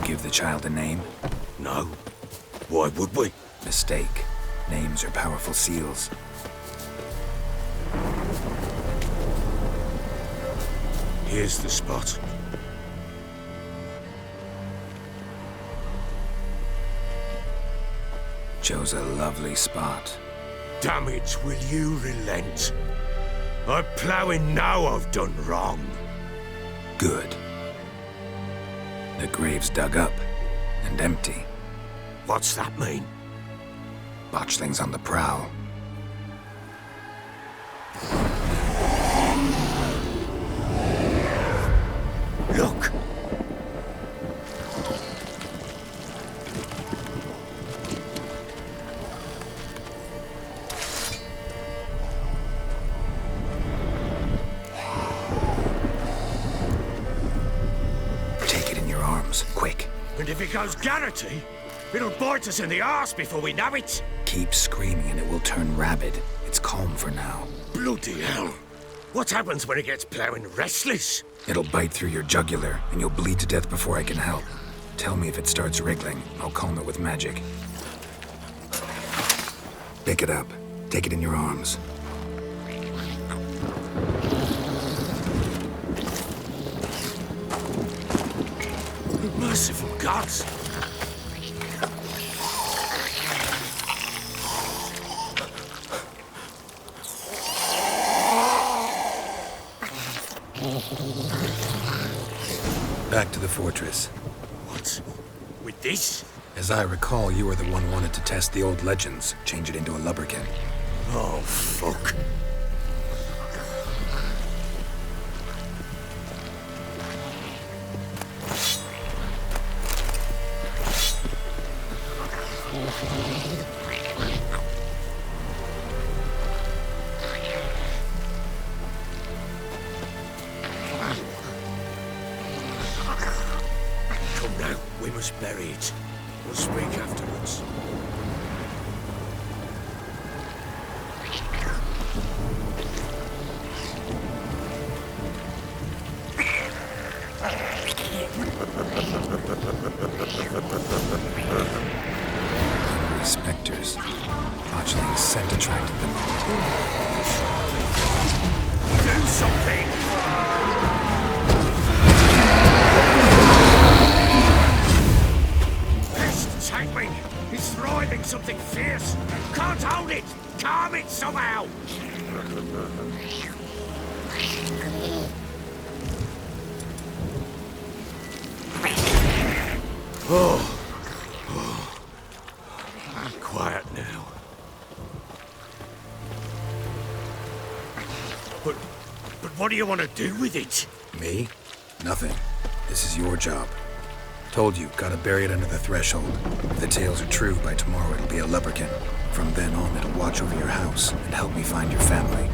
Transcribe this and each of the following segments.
you give the child a name? No. Why would we? Mistake. Names are powerful seals. Here's the spot. Chose a lovely spot. Damn it, will you relent? I'm ploughing now I've done wrong. Good. The grave's dug up and empty. What's that mean? Botchling's on the prowl. Look! Take it in your arms, quick. And if it goes Garrity, it'll bite us in the arse before we know it. Keep screaming and it will turn rabid. It's calm for now. Bloody hell. What happens when it gets ploughing restless? It'll bite through your jugular, and you'll bleed to death before I can help. Tell me if it starts wriggling. I'll calm it with magic. Pick it up. Take it in your arms. Merciful gods! Back to the fortress. What? With this? As I recall, you were the one wanted to test the old legends, change it into a lubberkin. Oh, fuck. Come now, we must bury it. We'll speak afterwards. Hungry specters. Botchling's scent attracted them. Do something! Pest, take me! He's thriving something fierce! Can't hold it! Calm it somehow! Quiet now. But what do you want to do with it? Me? Nothing. This is your job. Told you, gotta bury it under the threshold. If the tales are true, by tomorrow it'll be a lubberkin. From then on, it'll watch over your house and help me find your family.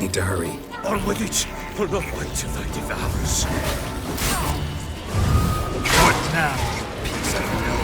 Need to hurry. On with it! We'll not wait till they devour us. What now? Piece of hell.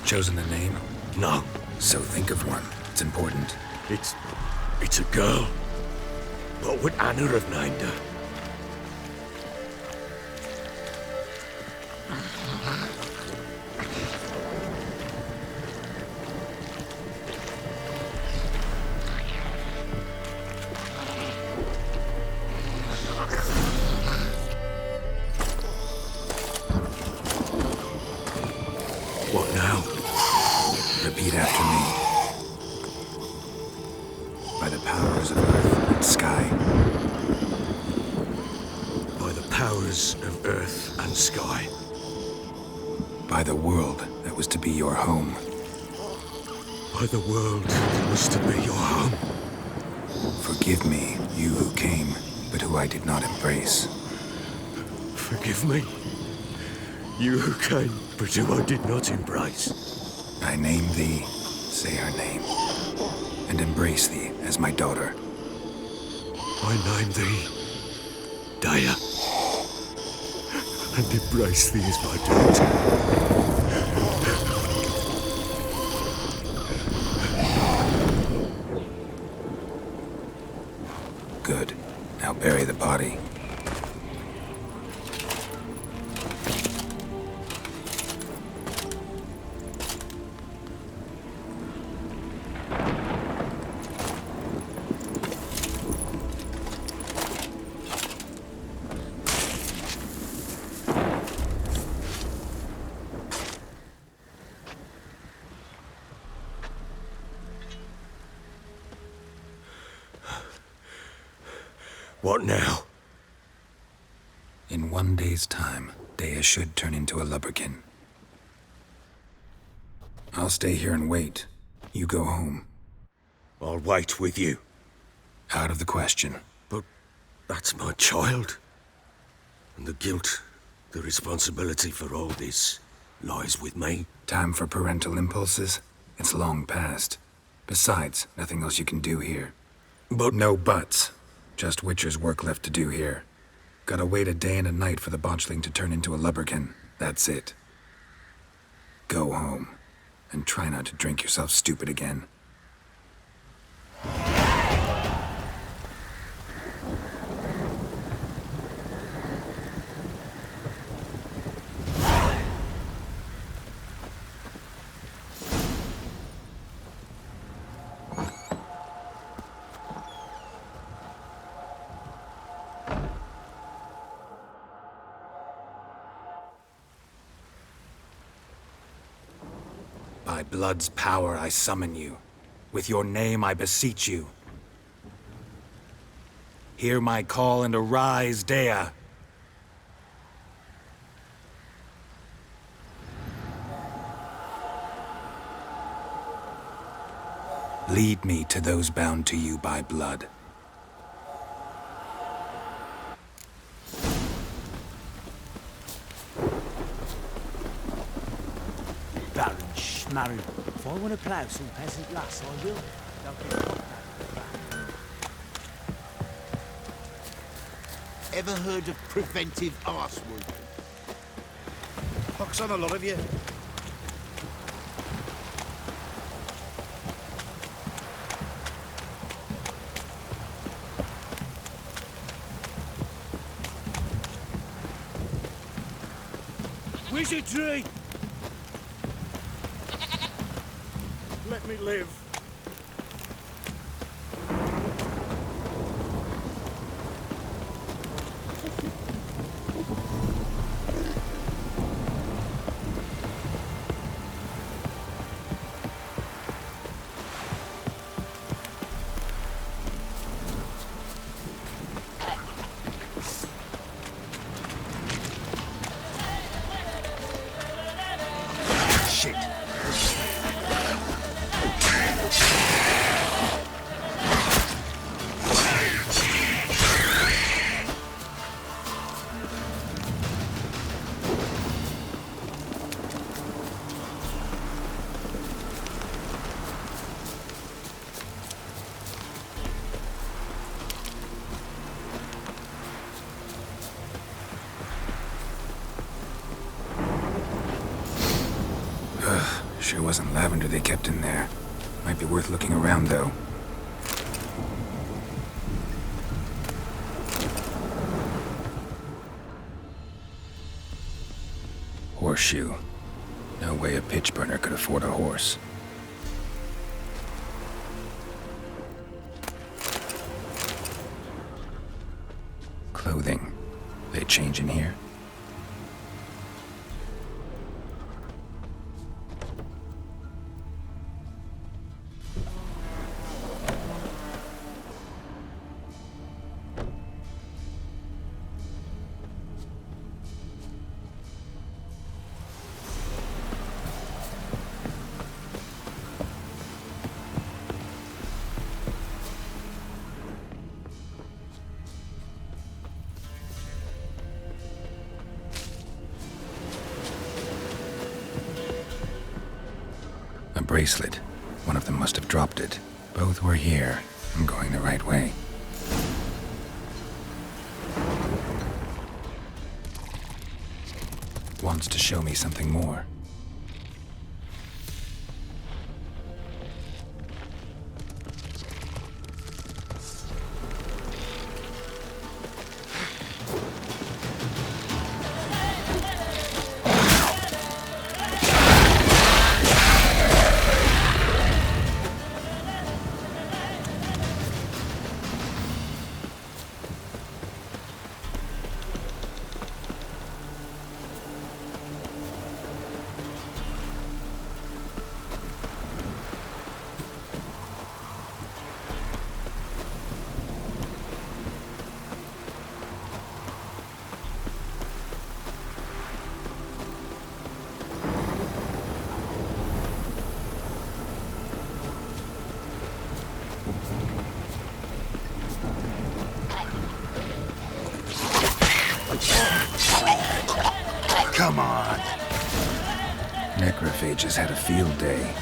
Chosen a name? No. So think of one. It's important. It's a girl. What would Anna have named her? of earth and sky. By the powers of earth and sky. By the world that was to be your home. By the world that was to be your home. Forgive me, you who came, but who I did not embrace. Forgive me, you who came, but who I did not embrace. I name thee, say her name, and embrace thee as my daughter. I name thee, Daya, and embrace thee as my daughter. Good. Now bury the body. What now? In 1 day's time, Dea should turn into a lubberkin. I'll stay here and wait. You go home. I'll wait with you. Out of the question. But that's my child. And the guilt, the responsibility for all this lies with me. Time for parental impulses? It's long past. Besides, nothing else you can do here. But No buts. Just Witcher's work left to do here. Gotta wait a day and a night for the botchling to turn into a lubberkin. That's it. Go home. And try not to drink yourself stupid again. By blood's power I summon you. With your name I beseech you. Hear my call and arise, Dea. Lead me to those bound to you by blood. Baron Schmarren. If I want to plough some peasant lass, I will. Don't get caught out of that. Ever heard of preventive arsewood? Pox on a lot of you. Wizardry! Let me live. Shit! Sure wasn't lavender they kept in there. Might be worth looking around, though. Horseshoe. No way a pitch burner could afford a horse. Clothing. They change in here? bracelet. One of them must have dropped it. Both were here. I'm going the right way. Wants to show me something more. Come on. Necrophages had a field day.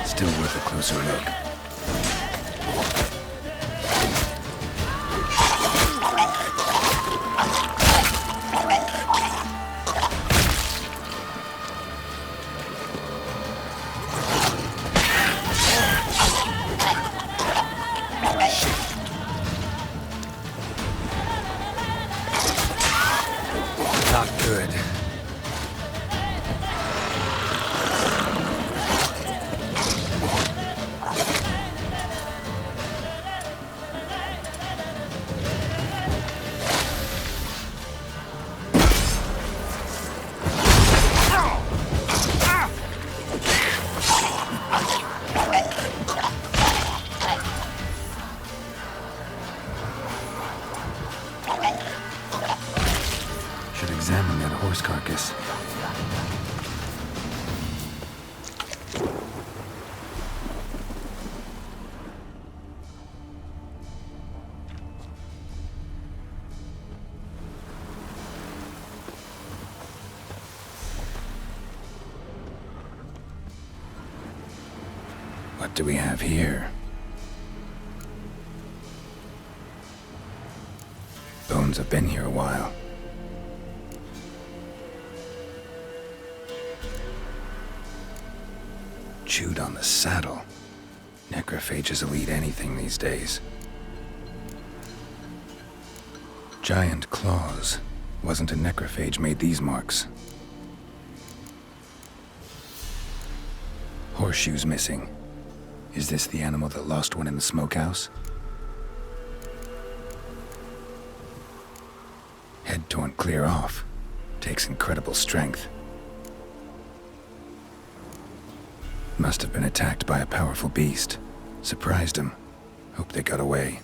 Still worth a closer look. Not good. Should examine that horse carcass. What do we have here? Bones have been here a while. Chewed on the saddle. Necrophages will eat anything these days. Giant claws. Wasn't a necrophage made these marks. Horseshoes missing. Is this the animal that lost one in the smokehouse? Head torn clear off. Takes incredible strength. Must have been attacked by a powerful beast. Surprised him. Hope they got away.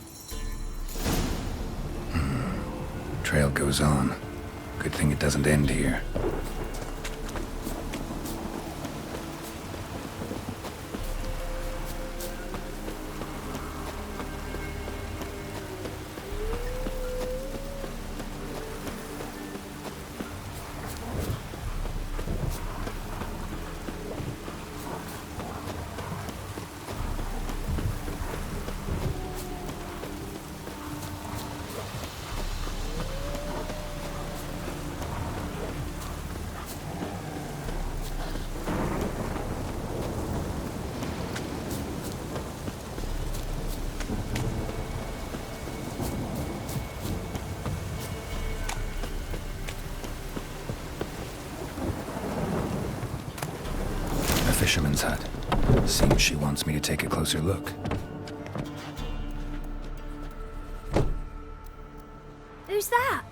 Trail goes on. Good thing it doesn't end here. Fisherman's hut. Seems she wants me to take a closer look. Who's that?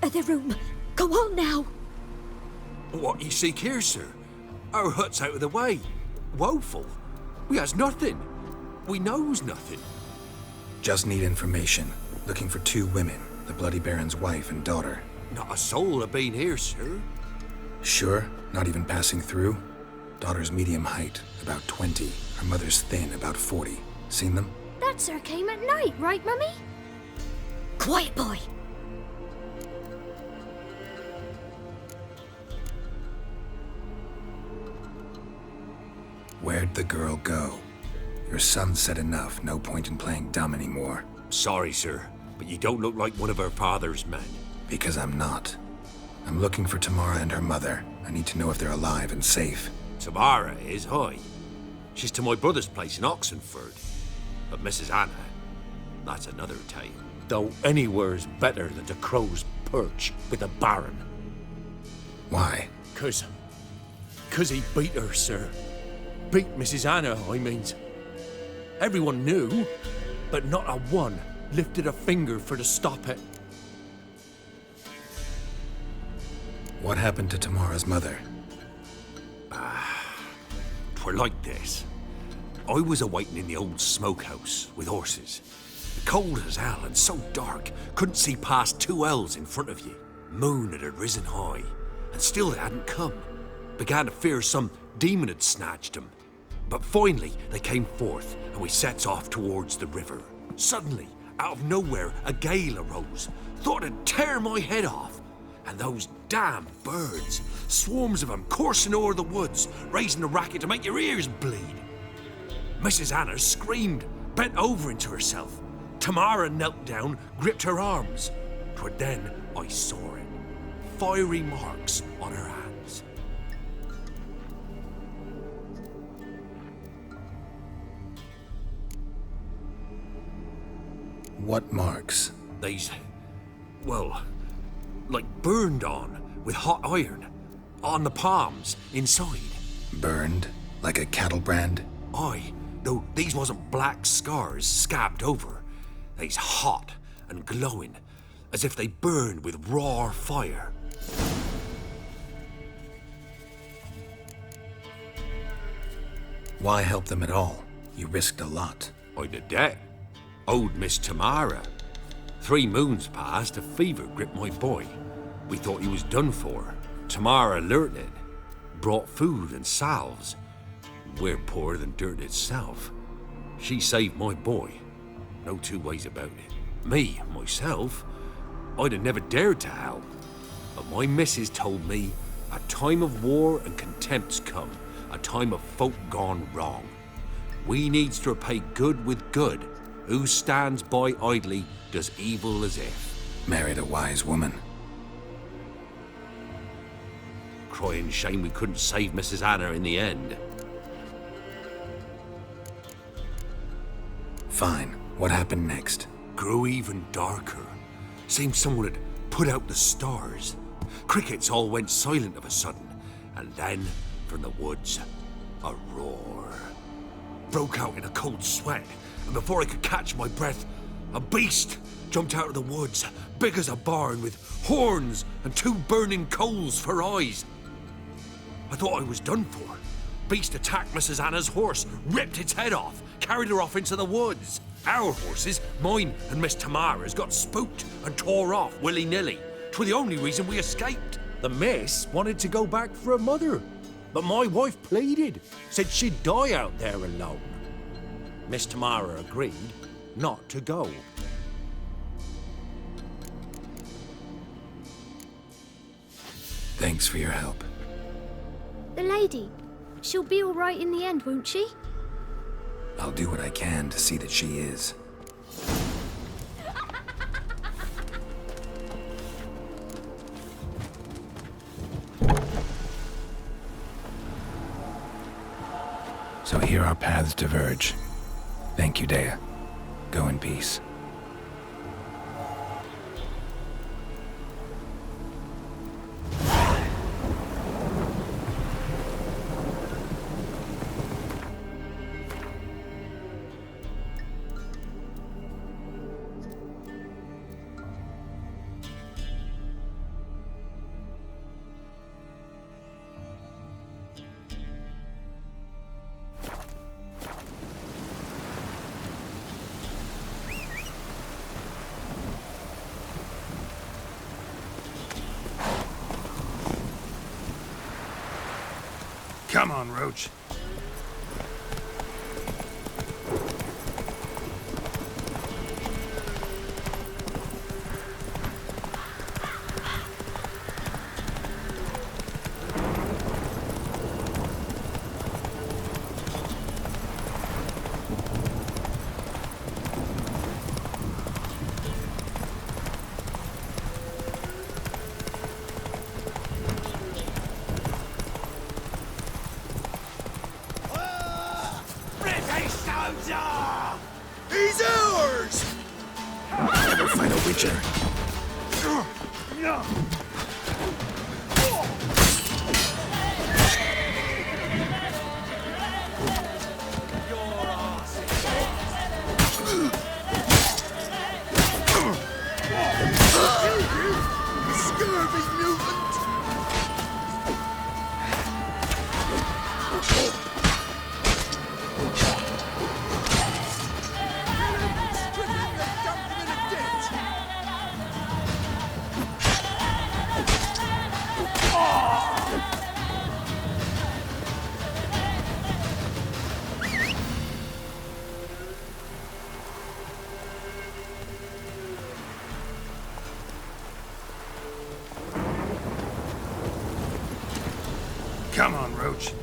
The room. Go on now. What you seek here, sir? Our hut's out of the way. Woeful. We has nothing. We knows nothing. Just need information. Looking for 2 women. The Bloody Baron's wife and daughter. Not a soul have been here, sir. Sure? Not even passing through? Daughter's medium height, about 20. Her mother's thin, about 40. Seen them? That sir came at night, right, Mummy? Quiet, boy. Where'd the girl go? Your son said enough. No point in playing dumb anymore. Sorry, sir, but you don't look like one of her father's men. Because I'm not. I'm looking for Tamara and her mother. I need to know if they're alive and safe. Tamara is, aye. She's to my brother's place in Oxenford. But Mrs. Anna, that's another tale. Though anywhere's better than the Crow's Perch with the Baron. Why? Cause he beat her, sir. Beat Mrs. Anna, I mean. Everyone knew, but not a one lifted a finger for to stop it. What happened to Tamara's mother? 'Twere like this. I was awaiting in the old smokehouse with horses. Cold as hell and so dark, couldn't see past 2 ells in front of you. Moon had risen high, and still it hadn't come. Began to fear some demon had snatched him. But finally, they came forth, and we sets off towards the river. Suddenly, out of nowhere, a gale arose. Thought it'd tear my head off. And those damn birds, swarms of them coursing o'er the woods, raising a racket to make your ears bleed. Mrs. Anna screamed, bent over into herself. Tamara knelt down, gripped her arms. 'Twere then I saw it. Fiery marks on her hands. What marks? They's, well, like burned on with hot iron. On the palms, inside. Burned? Like a cattle brand? Aye, though these wasn't black scars scabbed over. They's hot and glowing, as if they burned with raw fire. Why help them at all? You risked a lot. I did that. Owed Miss Tamara. 3 moons passed, a fever gripped my boy. We thought he was done for. Tamara alerted, brought food and salves. We're poorer than dirt itself. She saved my boy. No 2 ways about it. Me, myself, I'd have never dared to help. But my missus told me a time of war and contempt's come, a time of folk gone wrong. We needs to repay good with good. Who stands by idly does evil as if. Married a wise woman. Crying shame we couldn't save Mrs. Anna in the end. Fine. What happened next? Grew even darker. Seemed someone had put out the stars. Crickets all went silent of a sudden, and then, from the woods, a roar. Broke out in a cold sweat, and before I could catch my breath, a beast jumped out of the woods, big as a barn, with horns and 2 burning coals for eyes. I thought I was done for. Beast attacked Mrs. Anna's horse, ripped its head off, carried her off into the woods. Our horses, mine and Miss Tamara's, got spooked and tore off willy-nilly. 'Twere the only reason we escaped. The miss wanted to go back for her mother, but my wife pleaded, said she'd die out there alone. Miss Tamara agreed not to go. Thanks for your help. The lady. She'll be all right in the end, won't she? I'll do what I can to see that she is. So here our paths diverge. Thank you, Dea. Go in peace. Come on, Roach. Witcher. Scurvy mutant! Come on, Roach.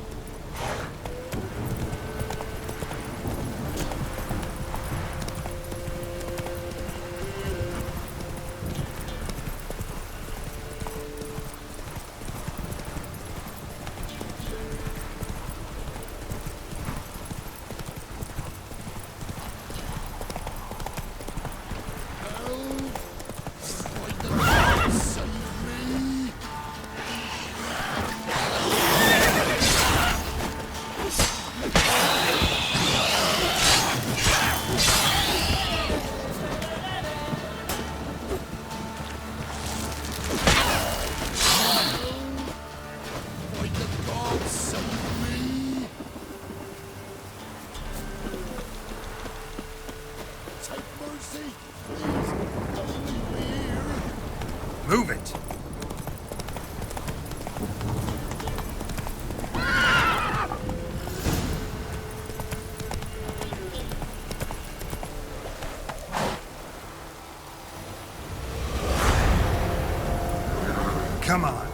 Move it. Come on.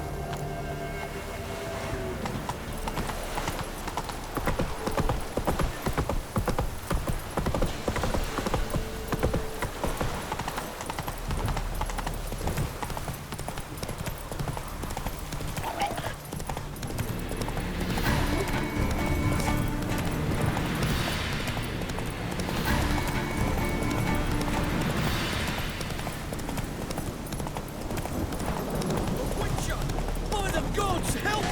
By the gods, help me!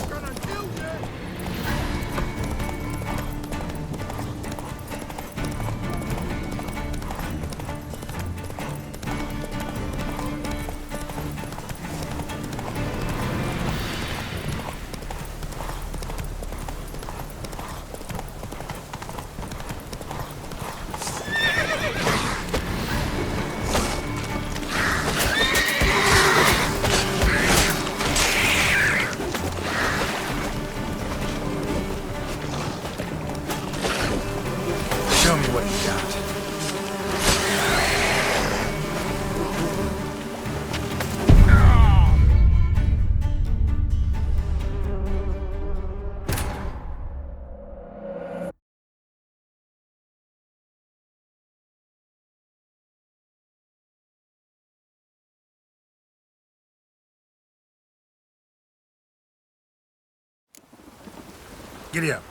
Gonna kill you! Show me what you got. Giddy up.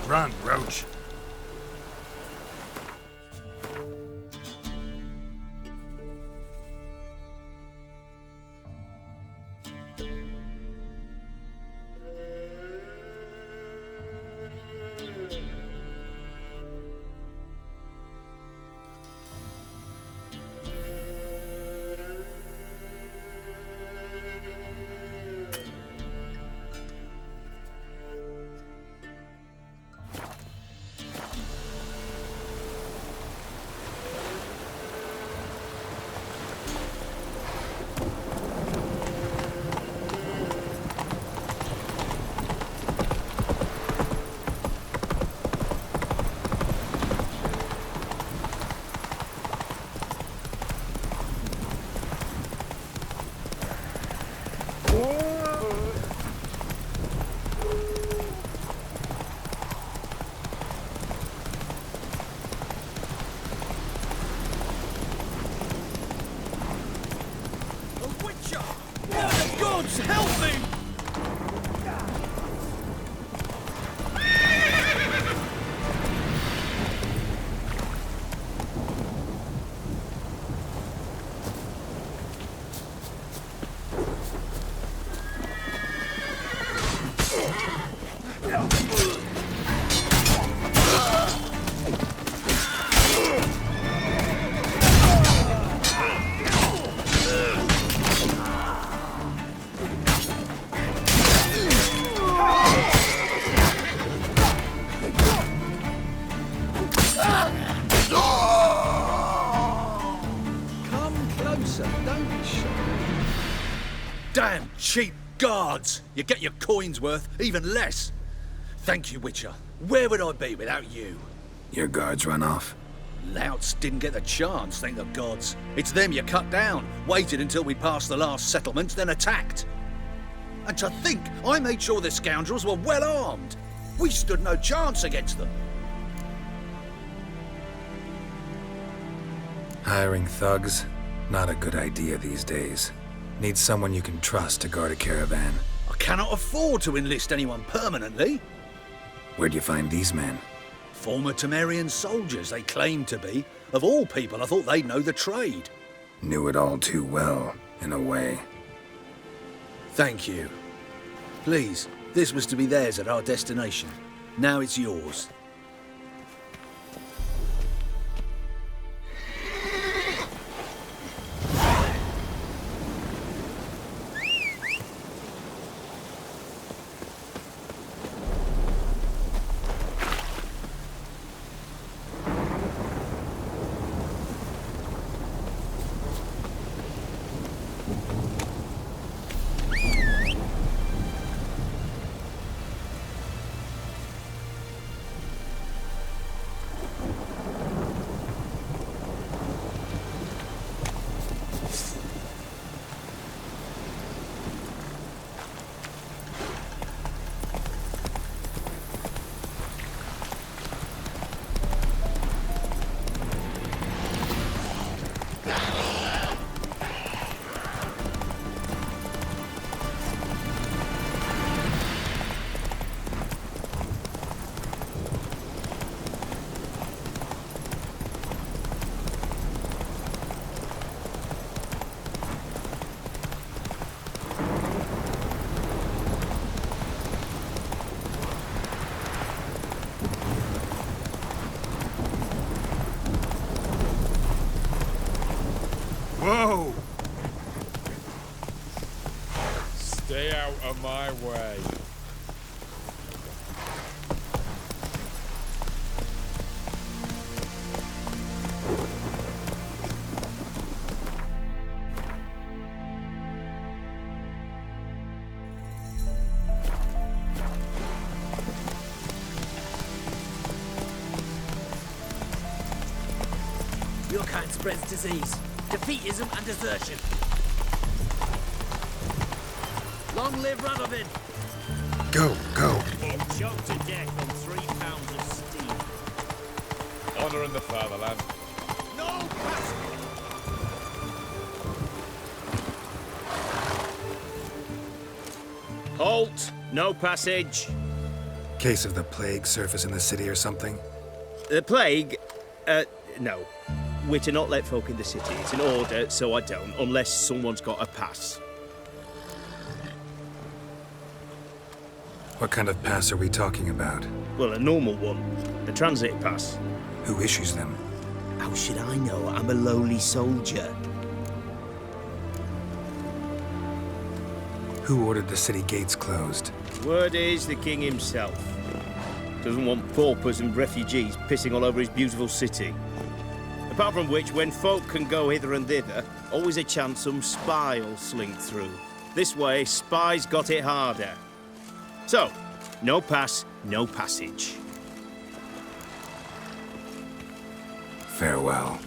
Run, Roach. closer. Don't be shy. Damn cheap guards! You get your coin's worth, even less. Thank you, Witcher. Where would I be without you? Your guards run off. Louts didn't get the chance, thank the gods. It's them you cut down, waited until we passed the last settlements, then attacked. And to think I made sure the scoundrels were well armed. We stood no chance against them. Hiring thugs? Not a good idea these days. Need someone you can trust to guard a caravan. I cannot afford to enlist anyone permanently. Where'd you find these men? Former Temerian soldiers, they claim to be. Of all people, I thought they'd know the trade. Knew it all too well, in a way. Thank you. Please, this was to be theirs at our destination. Now it's yours. Whoa! Stay out of my way. Your kind spreads disease, defeatism and desertion. Long live Radovid! Go, go. Choked to death on 3 pounds of steel. Honor in the fatherland. No passage! Halt! No passage. Case of the plague surface in the city or something? The plague? No. We're to not let folk in the city. It's an order, so I don't, unless someone's got a pass. What kind of pass are we talking about? Well, a normal one. A transit pass. Who issues them? How should I know? I'm a lowly soldier. Who ordered the city gates closed? Word is the king himself. Doesn't want paupers and refugees pissing all over his beautiful city. Apart from which, when folk can go hither and thither, always a chance some spy will slink through. This way, spies got it harder. So, no pass, no passage. Farewell.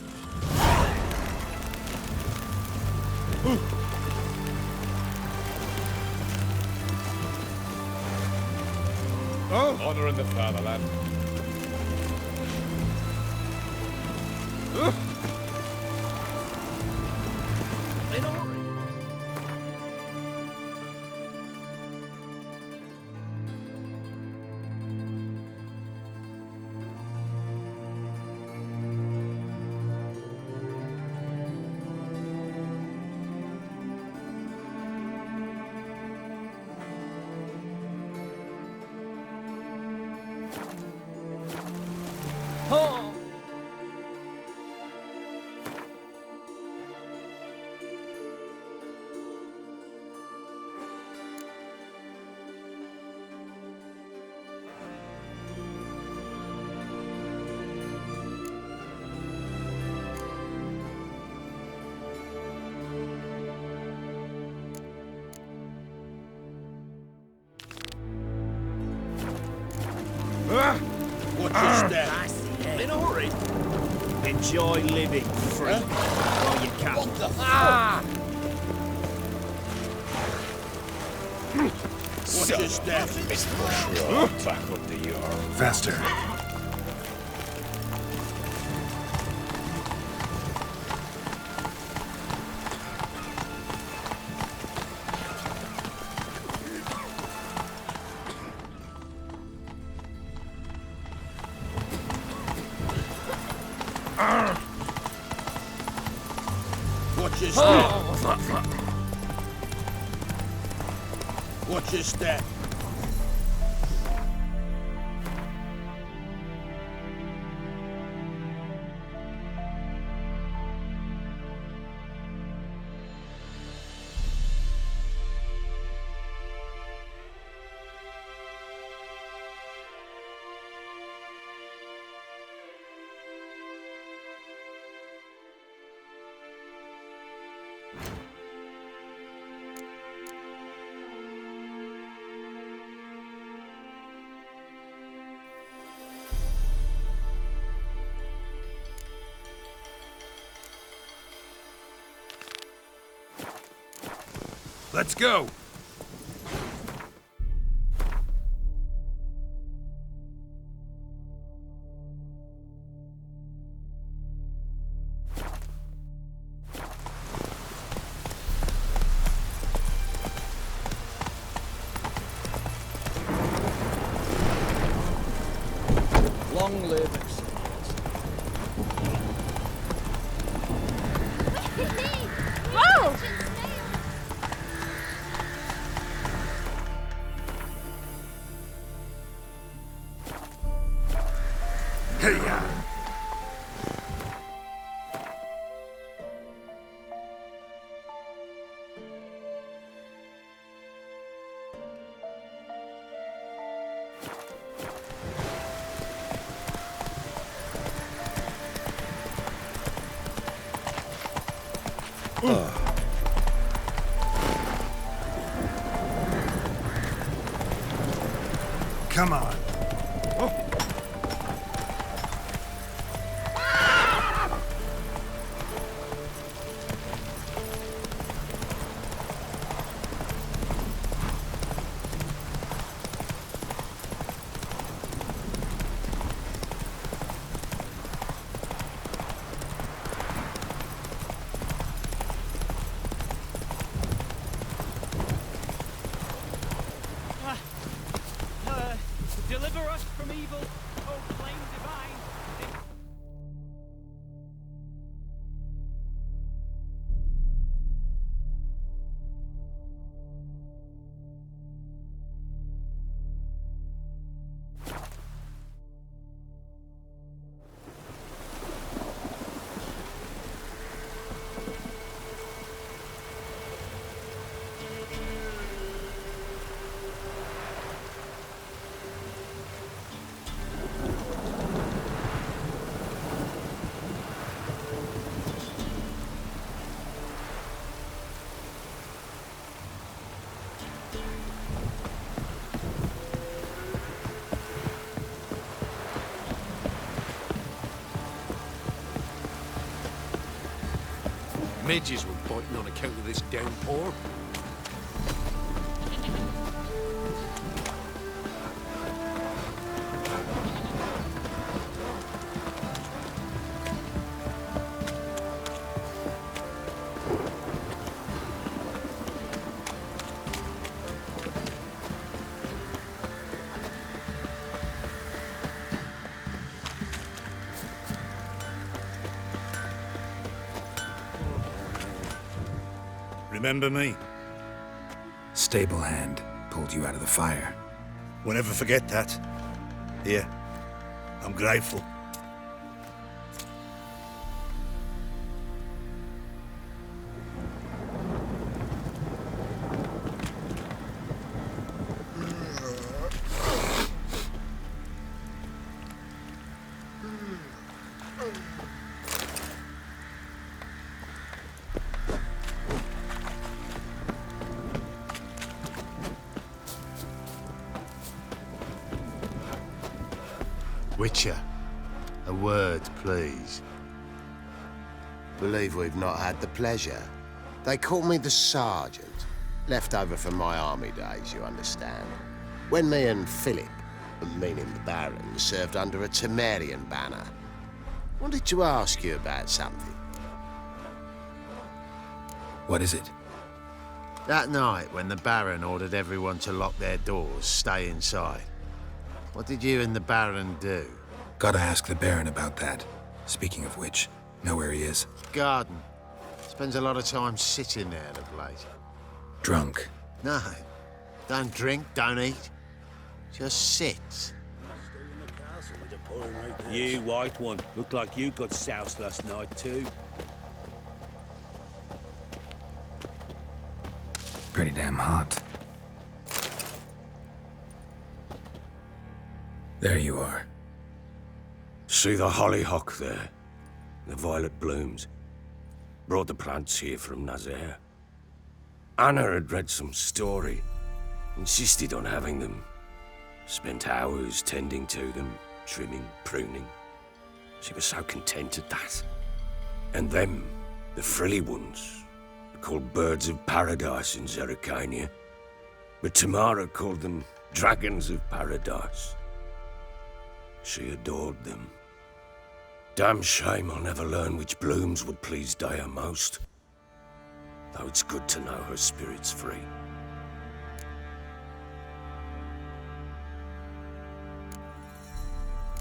Oh! Honor in the fatherland. your step. In a hurry. Enjoy living free while you can. What the Watch your step. Back up the yard. Faster. Watch your step. Watch your step. Let's go. Long live Whoa! Hey-ya. Come on. Deliver us from evil, O flame divine. Midges were biting on account of this downpour. Remember me? Stable hand pulled you out of the fire. Won't ever forget that. Here, I'm grateful. Witcher, a word, please. Believe we've not had the pleasure. They call me the Sergeant. Left over from my army days, you understand. When me and Philip, meaning the Baron, served under a Temerian banner. Wanted to ask you about something. What is it? That night when the Baron ordered everyone to lock their doors, stay inside. What did you and the Baron do? Gotta ask the Baron about that. Speaking of which, know where he is? Garden. Spends a lot of time sitting there of late. Drunk. No. Don't drink, don't eat. Just sit. You, white one, look like you got soused last night too. Pretty damn hot. There you are. See the hollyhock there? The violet blooms. Brought the plants here from Nazaire. Anna had read some story. Insisted on having them. Spent hours tending to them, trimming, pruning. She was so content at that. And them, the frilly ones, are called birds of paradise in Zerrikania. But Tamara called them dragons of paradise. She adored them. Damn shame I'll never learn which blooms would please Daya most. Though it's good to know her spirit's free.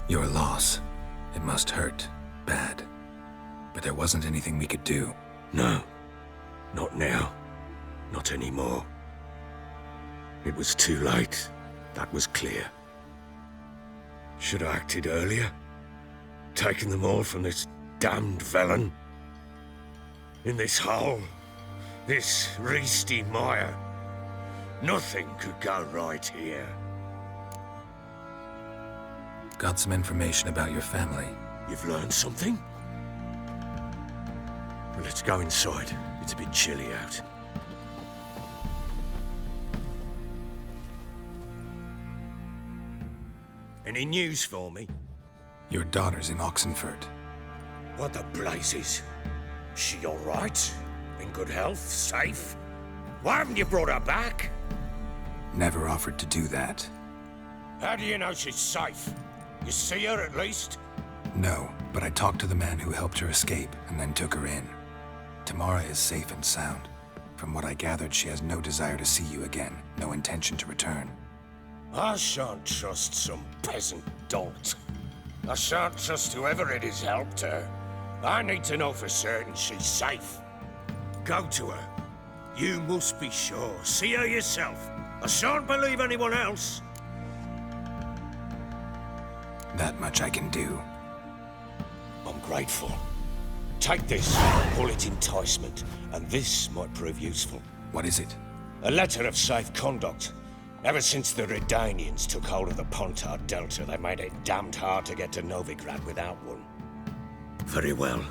Your loss. It must hurt. Bad. But there wasn't anything we could do. No. Not now. Not anymore. It was too late. That was clear. Should have acted earlier. Taken them all from this damned felon. In this hole. This reesty mire. Nothing could go right here. Got some information about your family. You've learned something? Well, let's go inside. It's a bit chilly out. Any news for me? Your daughter's in Oxenford. What the blazes? She all right? In good health? Safe? Why haven't you brought her back? Never offered to do that. How do you know she's safe? You see her at least? No, but I talked to the man who helped her escape and then took her in. Tamara is safe and sound. From what I gathered, she has no desire to see you again, no intention to return. I shan't trust some peasant dolt. I shan't trust whoever it is helped her. I need to know for certain she's safe. Go to her. You must be sure. See her yourself. I shan't believe anyone else. That much I can do. I'm grateful. Take this, call it enticement, and this might prove useful. What is it? A letter of safe conduct. Ever since the Redanians took hold of the Pontard Delta, they made it damned hard to get to Novigrad without one. Very well.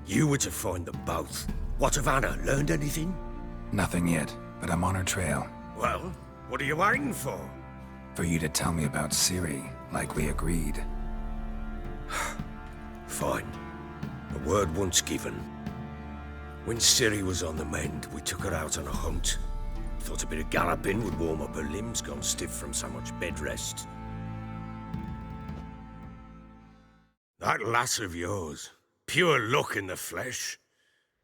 You were to find them both. What of Anna? Learned anything? Nothing yet, but I'm on her trail. Well, what are you waiting for? For you to tell me about Ciri, like we agreed. Fine. A word once given. When Ciri was on the mend, we took her out on a hunt. Thought a bit of galloping would warm up her limbs, gone stiff from so much bed rest. That lass of yours, pure luck in the flesh.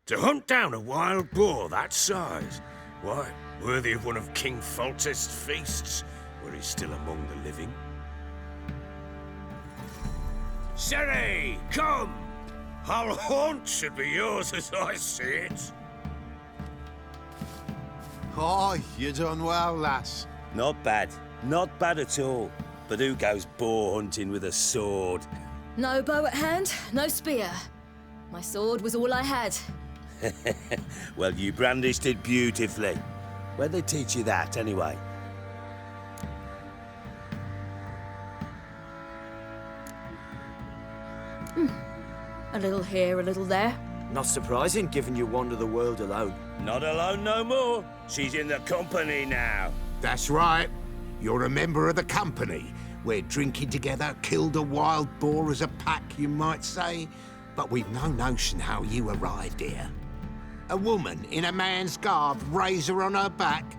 To hunt down a wild boar that size, why, worthy of one of King Foltest's feasts, were he still among the living. Ciri, come! Our haunt should be yours as I see it. Oh, you done well, lass. Not bad. Not bad at all. But who goes boar hunting with a sword? No bow at hand, no spear. My sword was all I had. Well, you brandished it beautifully. Where'd they teach you that, anyway? A little here, a little there. Not surprising, given you wander the world alone. Not alone no more. She's in the company now. That's right. You're a member of the company. We're drinking together, killed a wild boar as a pack, you might say. But we've no notion how you arrived here. A woman in a man's garb, razor on her back.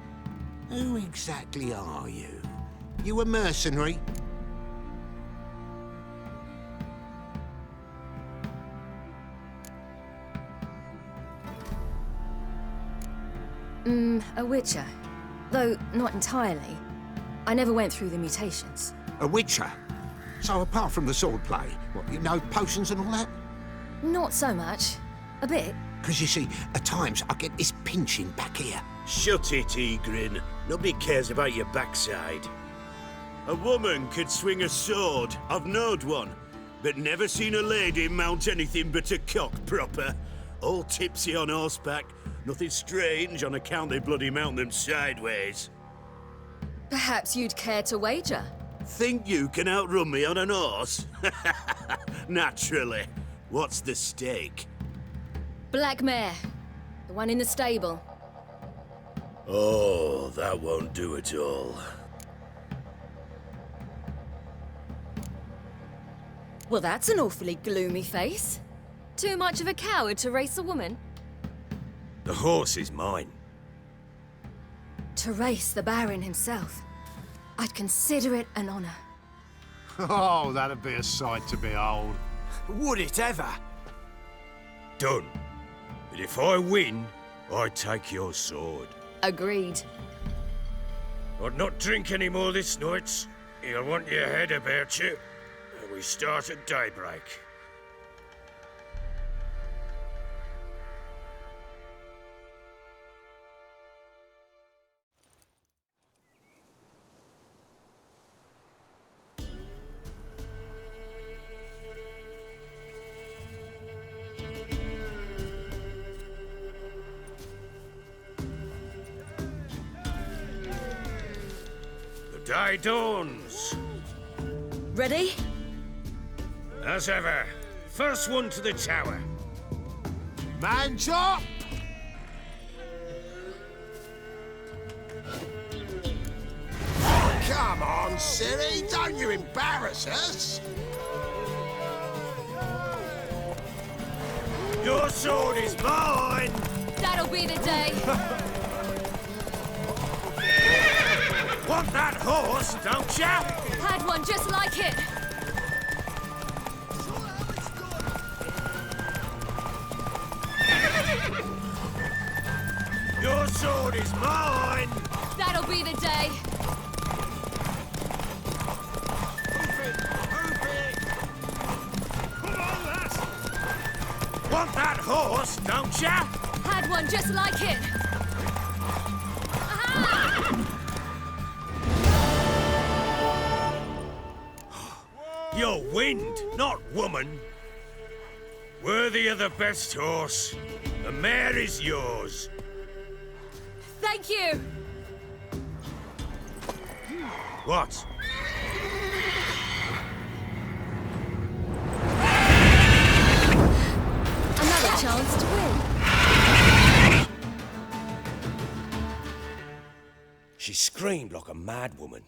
Who exactly are you? You a mercenary? A witcher. Though not entirely. I never went through the mutations. A witcher? So apart from the swordplay, what, you know potions and all that? Not so much. A bit. Because you see, at times I get this pinching back here. Shut it, Egrin. Nobody cares about your backside. A woman could swing a sword. I've knowed one. But never seen a lady mount anything but a cock proper. All tipsy on horseback. Nothing strange on account they bloody mount them sideways. Perhaps you'd care to wager? Think you can outrun me on an horse? Naturally. What's the stake? Black mare. The one in the stable. Oh, that won't do at all. Well, that's an awfully gloomy face. Too much of a coward to race a woman? The horse is mine. To race the Baron himself. I'd consider it an honor. Oh, that'd be a sight to behold. Would it ever? Done. But if I win, I take your sword. Agreed. I'd not drink any more this night. You'll want your head about you. And we start at daybreak. Day dawns. Ready? As ever. First one to the tower. Man chop! Come on, silly, don't you embarrass us! Your sword is mine! That'll be the day. Want that horse, don't ya? Had one just like it. Your sword is mine! That'll be the day. Come on, lass! Want that horse, don't ya? Had one just like it. You're wind, not woman. Worthy of the best horse. The mare is yours. Thank you. What? Another chance to win. She screamed like a mad woman.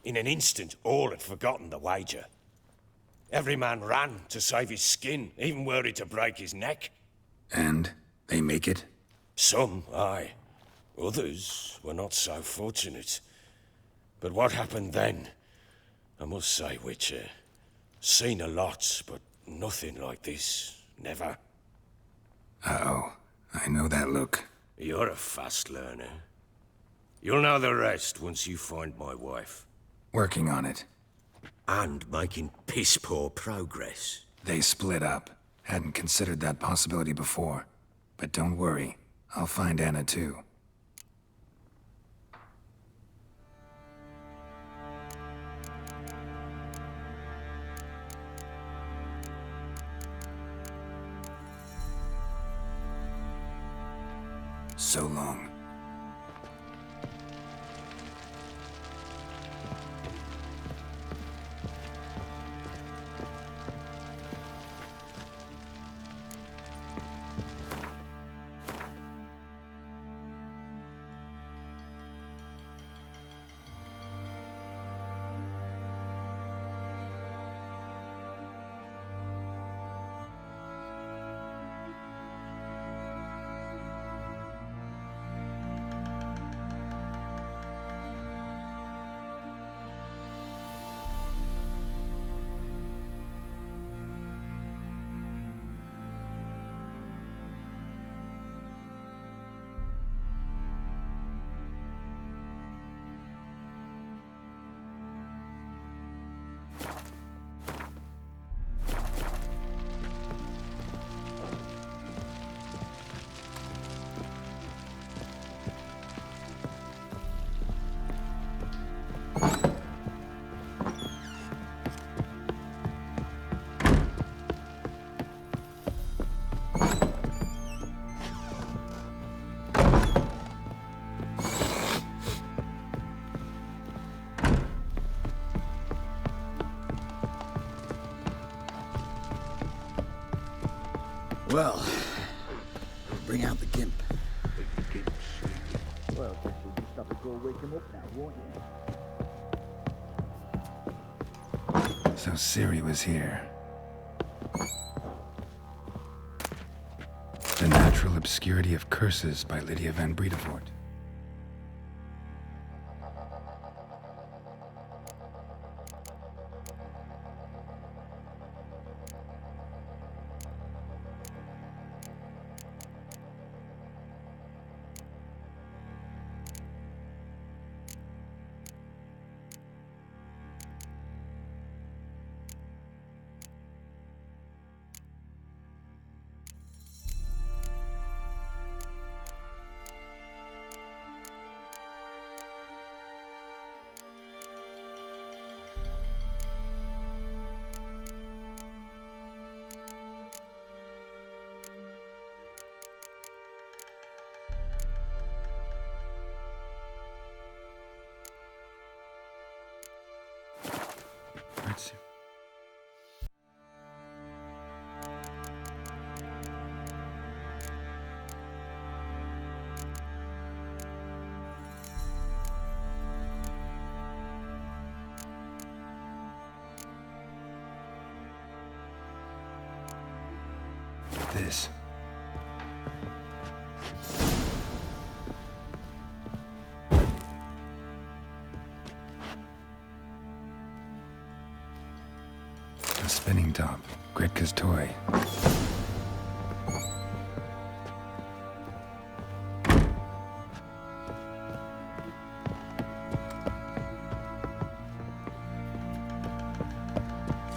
In an instant, all had forgotten the wager. Every man ran to save his skin, even worried to break his neck. And they make it? Some, aye. Others were not so fortunate. But what happened then? I must say, Witcher, seen a lot, but nothing like this. Never. Uh-oh. I know that look. You're a fast learner. You'll know the rest once you find my wife. Working on it. And making piss-poor progress. They split up. Hadn't considered that possibility before. But don't worry. I'll find Anna too. So long. Well, bring out the gimp. Well, guess we'll just have to go wake him up now, won't you? So Ciri was here. The Natural Obscurity of Curses by Lydia van Bredevoort. This. A spinning top. Gritka's toy.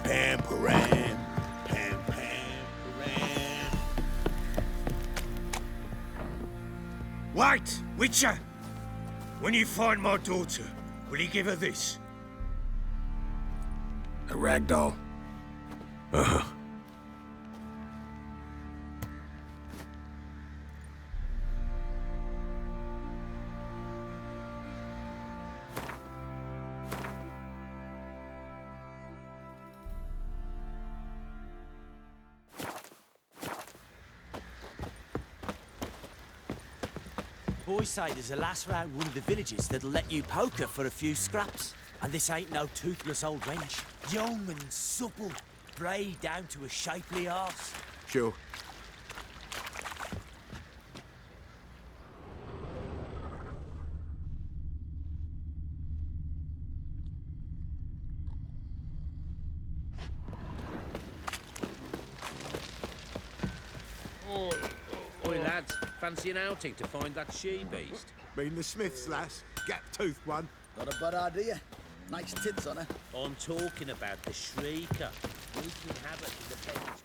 Pam, param, pam, pam, param. Wait, Witcher! When you find my daughter, will you give her this? A rag doll. Uh-huh. Boys say there's a lass round one of the villages that'll let you poker for a few scraps. And this ain't no toothless old wench. Young and supple, braid down to a shapely arse. Sure. Oi, lads, fancy an outing to find that she-beast? Mean the Smiths, lass. Gap-toothed one. Not a bad idea. Nice tits on her. I'm talking about the Shrieker. Wreaking havoc in the village.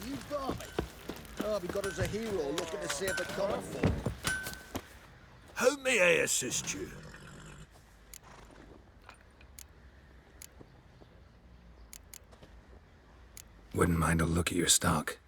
You barmy. Oh, we got us a hero looking to save the common folk. How may I assist you? Wouldn't mind a look at your stock.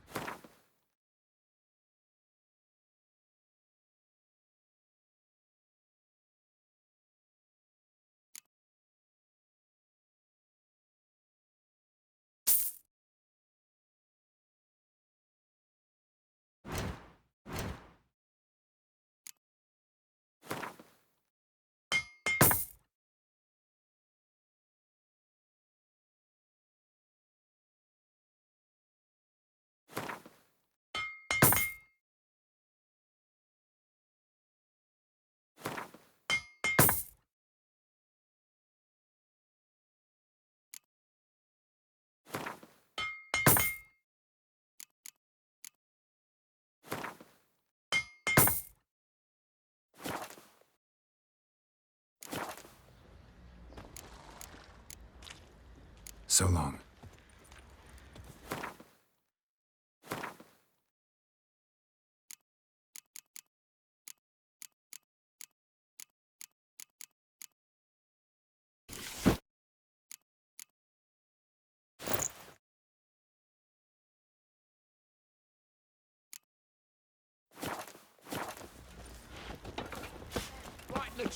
So long.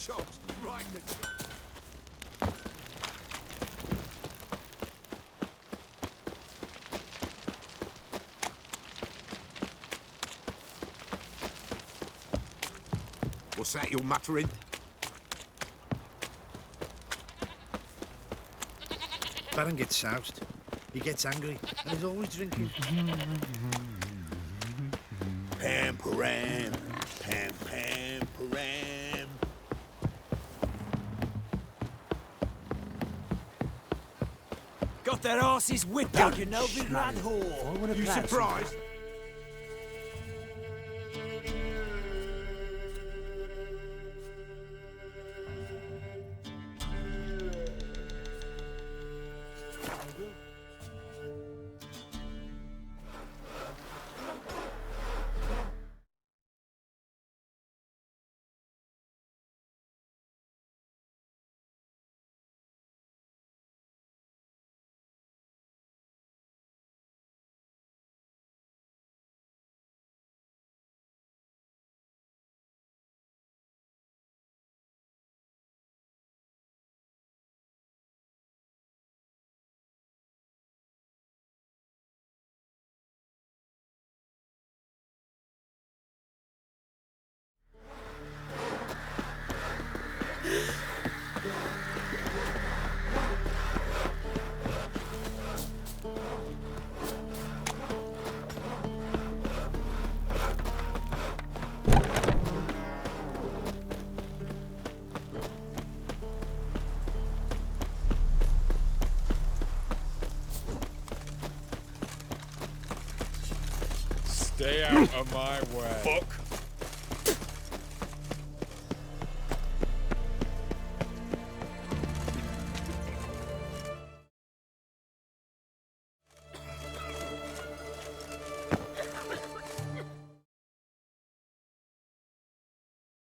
Shots right in the... What's that you're muttering? Baron gets soused. He gets angry, and he's always drinking. Pam param, pam pam param. Got their asses whipped out, you know, big lad whore. You surprised? Stay out of my way. Fuck